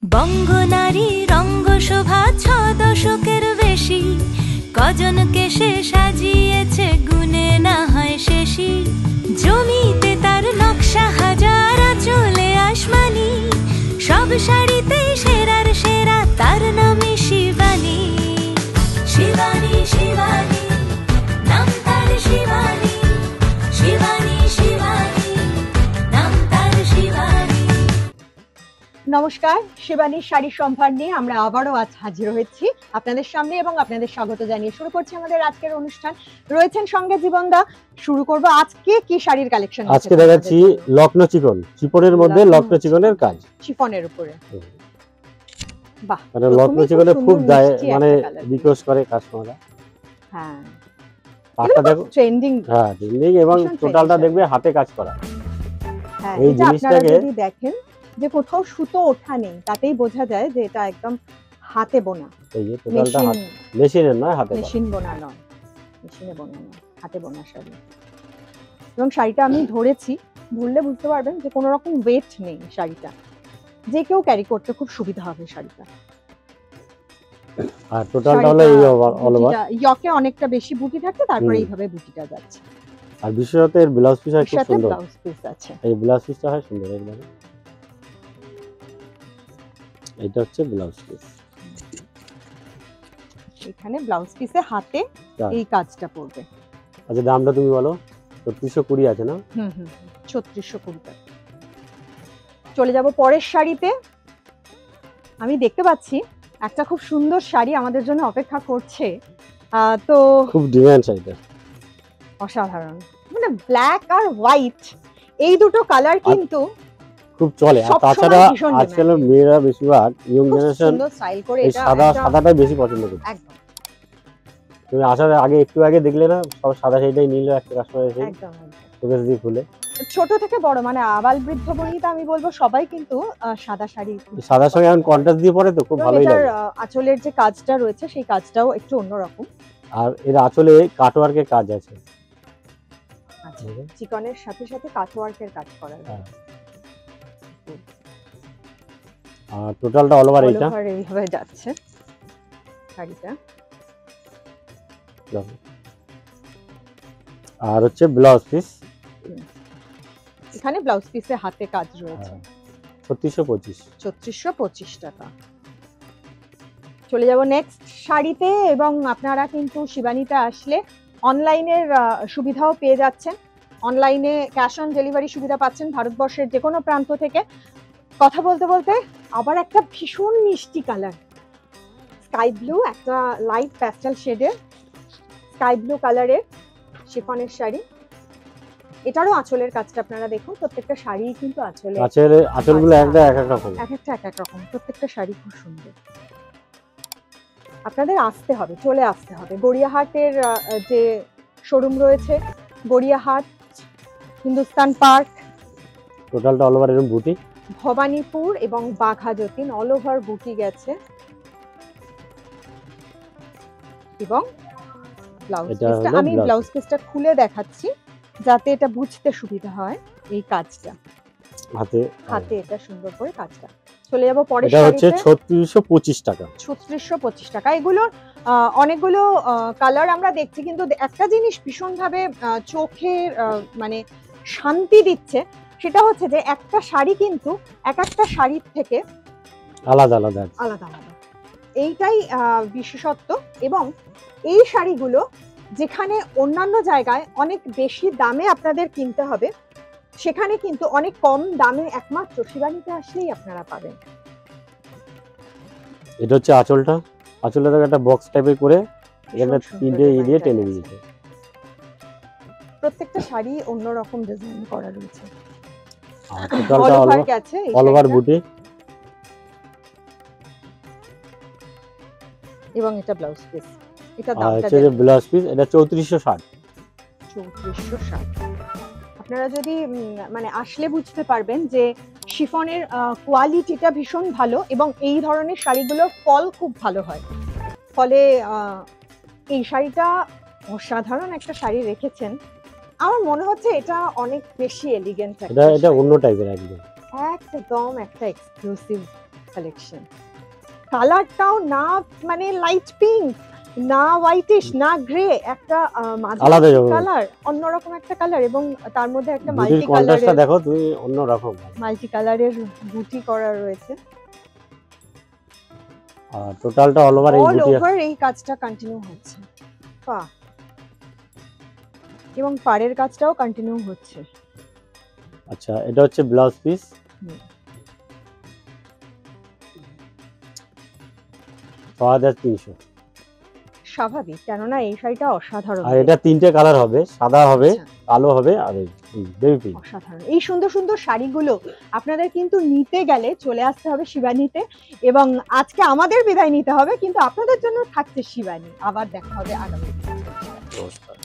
বঙ্গনারী রঙ্গশোভা ৬ দশকের বেশি, কজনকে সে সাজিয়েছে গুণে না হয় শেষী। জমিতে তার নকশা হাজার, চলে আসমানি, সব শাড়িতে সেরার সেরা তার নামে শিবানী। শিবানী শিবানী নাম তার শিবানী, শিবানী শিবানী নাম তার শিবানী। নমস্কার, শিবানীর শাড়ির সম্ভার নিয়ে আমরা আবারও আজ হাজির হয়েছি আপনাদের সামনে এবং আপনাদের স্বাগত জানিয়ে শুরু করছি আমাদের আজকের অনুষ্ঠান। রয়েছেন সঙ্গে জীবনদা। শুরু করব আজকে কি শাড়ির কালেকশন। আজকে দেখাচ্ছি লখনৌ চিকন, চিপনের মধ্যে লখনৌ চিকনের কাজ, শিফনের উপরে। বাহ, মানে লখনৌ চিকনে খুব মানে রিকোয়েস্ট করে কাস্টমাররা। হ্যাঁ, পাটটা দেখো ট্রেন্ডিং। হ্যাঁ, ট্রেন্ডিং এবং টোটালটা দেখবে হাতে কাজ করা। হ্যাঁ, এই জিনিসটাকে যদি দেখেন যে কোথাও সুতো ওঠা নেই, তাতেই বোঝা যায় যে এটা একদম হাতে বোনা। এই যে টোটালটা মেশিনের নয়, হাতে মেশিন বোনা নয়, মেশিনে বোনা নয়, হাতে বোনা শাড়ি। এবং শাড়িটা আমি ধরেছি, ধরলে বুঝতে পারবেন যে কোনো রকম ওয়েট নেই শাড়িটা, যে কেউ ক্যারি করতে খুব সুবিধা হবে শাড়িটা। আর টোটালটা হলো এই অল ওভার ইয়কে অনেকটা বেশি বুটি থাকে, তারপরে এইভাবে বুটিটা যাচ্ছে। আর বিশেষত এর ব্লাউজ পিস খুব সুন্দর, ব্লাউজ পিস আছে। এই ব্লাউজ পিসটা হয় সুন্দর একদম। এটা হচ্ছে ব্লাউজ পিস, এখানে ব্লাউজ পিসে হাতে এই কাজটা পড়বে। আচ্ছা, দামটা তুমি বলো। 3620 আছে না? 3620 টাকা। চলে যাব পরের শাড়িতে। আমি দেখতে পাচ্ছি একটা খুব সুন্দর শাড়ি আমাদের জন্য অপেক্ষা করছে। তো খুব ডিমান্ড শাড়িটা, অসাধারণ, মানে ব্ল্যাক আর হোয়াইট এই দুটো কালার কিন্তু খুব চলে। আর তাছাড়া আজকাল মেয়েরা বেশিরভাগ ইয়ং জেনারেশন এই সাদাটাই বেশি পছন্দ করে। একদম, তুমি আসার আগে একটু আগে দেখলে না, সব সাদা শাড়িটাই নিল একটা কাস্টমার এসে। একদম চোখে দিয়ে খুলে, ছোট থেকে বড় মানে আবাল বৃদ্ধ বনিতা আমি বলবো সবাই কিন্তু সাদা শাড়ি, সাদার সঙ্গে এখন কন্ট্রাস্ট দিয়ে পরে তো খুব ভালোই লাগে। আঁচলের যে কাজটা রয়েছে সেই কাজটাও একটু অন্যরকম। আর এর আঁচলে কাটওয়ার্কের কাজ আছে। আচ্ছা, চিকনের সাথে সাথে কাটওয়ার্কের কাজ করা যায়। আর টোটালটা অল ওভার এইভাবে যাচ্ছে শাড়িটা। আর হচ্ছে ব্লাউজ পিস, এখানে ব্লাউজ পিসে হাতে কাজ রয়েছে। 3625 টাকা। চলে যাব নেক্সট শাড়িতে। এবং আপনারা কিন্তু শিবানীতে আসলে অনলাইনের সুবিধাও পেয়ে যাচ্ছেন। অনলাইনে ক্যাশ অন ডেলিভারি সুবিধা পাচ্ছেন ভারতবর্ষের যে কোনো প্রান্ত থেকে। কথা বলতে বলতে আবার একটা ভীষণ মিষ্টি কালার, স্কাই ব্লু, একটা লাইট প্যাস্টেল শেডের স্কাই ব্লু কালারের শিফনের শাড়ি। এটারও আঁচলের কাজটা আপনারা দেখুন, প্রত্যেকটা শাড়ি কিন্তু আঁচলগুলো এক এক রকম, এক এক রকম, প্রত্যেকটা শাড়ি খুব সুন্দর। আপনাদের আসতে হবে, চলে আসতে হবে। গড়িয়াহাটের যে শোরুম রয়েছে, গড়িয়াহাট, হিন্দুস্তান পার্ক, টোটালটা অল ওভার এরকম বুটি, ভবানীপুর এবং বাঘা যতীন অল ওভার বুটি গেছে। এবং ব্লাউজ পিসটা আমি ব্লাউজ পিসটা খুলে দেখাচ্ছি যাতে এটা বুঝতে সুবিধা হয়। এই কাজটা হাতে এটা সুন্দর করে কাজটা। চলে যাব পরের শাড়িতে। এটা হচ্ছে 3625 টাকা। 3625 টাকা। এগুলোর অনেকগুলো কালার আমরা দেখছি, কিন্তু একটা জিনিস ভীষণ ভাবে চোখের মানে শান্তি দিচ্ছে, সেটা হচ্ছে যে একটা শাড়ি কিন্তু এক একটা শাড়ির থেকে আলাদা আলাদা। এইটাই বিশেষত্ব। এবং এই শাড়িগুলো যেখানে অন্যান্য জায়গায় অনেক বেশি দামে আপনাদের কিনতে হবে, সেখানে কিন্তু অনেক কম দামে একমাত্র শিবানীতে আসলেই আপনারা পাবেন। এটা হচ্ছে আঁচলটা থেকে একটা বক্স টাইপের করে এখানে 3টে দিয়ে টেনে দিয়েছে। প্রত্যেকটা শাড়ি অন্যরকম ডিজাইন করা রয়েছে। আর টোটালটা অল ওভার বুটি। এবং এটা ব্লাউজ পিস, এটা দামটা আছে ব্লাউজ পিস, এটা 3460। আপনারা যদি মানে আসলে বুঝতে পারবেন যে শিফনের কোয়ালিটিটা ভীষণ ভালো এবং এই ধরনের শাড়িগুলোর ফল খুব ভালো হয়। ফলে এই শাড়িটা অসাধারণ একটা শাড়ি রেখেছেন। আমার মনে হচ্ছে এটা অনেক বেশি এলিগেন্ট। এটা অন্য টাইপের, একদম একটা এক্সক্লুসিভ কালেকশন। কালারটাও না মানে লাইট পিঙ্ক, না হোয়াইটিশ, না গ্রে, একটা আলাদা কালার, অন্যরকম একটা কালার, এবং তার মধ্যে একটা মাল্টি কালারের দেখো তুমি অন্যরকম মাল্টি কালারের বুটি করা রয়েছে। আর টোটালটা অল ওভার এই কাজটা কন্টিনিউ হচ্ছে। বাহ, এবং পাড়ের কাজটাও কন্টিনিউ হচ্ছে। আচ্ছা, এটা হচ্ছে ব্লাউজ পিস। 6300। স্বাভাবিক, কেননা এই শাড়িটা অসাধারণ। আর এটা তিনটে কালার হবে, সাদা হবে, কালো হবে, আর বেবি পিঙ্ক। অসাধারণ। এই সুন্দর সুন্দর শাড়িগুলো আপনাদের কিন্তু নিতে গেলে চলে আসতে হবে শিবানীতে, এবং আজকে আমাদের বিদায় নিতে হবে, কিন্তু আপনাদের জন্য থাকছে শিবানী। আবার দেখা হবে আগামী। নমস্কার।